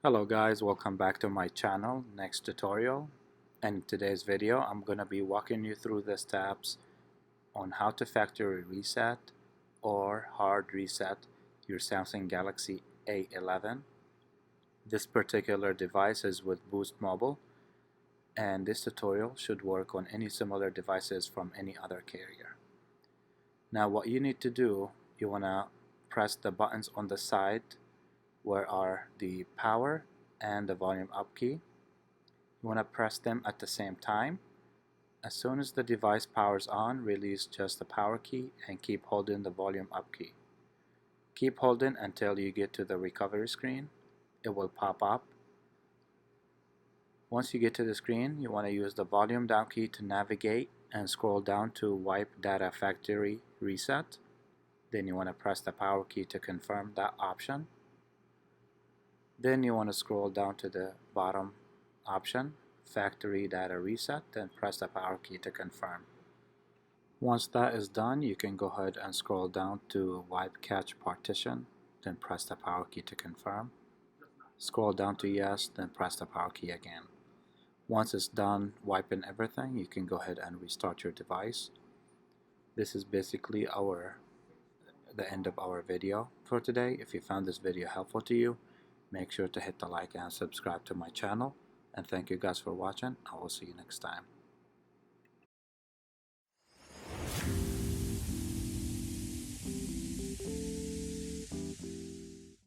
Hello guys, welcome back to my channel, NexTutorial. And in today's video, I'm going to be walking you through the steps on how to factory reset or hard reset your Samsung Galaxy A11. This particular device is with Boost Mobile, and this tutorial should work on any similar devices from any other carrier. Now what you need to do, you want to press the buttons on the side where are the power and the volume up key. You want to press them at the same time. As soon as the device powers on, release just the power key and keep holding the volume up key. Keep holding until you get to the recovery screen. It will pop up. Once you get to the screen, you want to use the volume down key to navigate and scroll down to Wipe Data Factory Reset. Then you want to press the power key to confirm that option. Then you want to scroll down to the bottom option, Factory Data Reset, then press the power key to confirm. Once that is done, you can go ahead and scroll down to Wipe Cache Partition, then press the power key to confirm. Scroll down to Yes, then press the power key again. Once it's done wiping everything, you can go ahead and restart your device. This is basically the end of our video for today. If you found this video helpful to you, make sure to hit the like and subscribe to my channel. And thank you guys for watching. I will see you next time.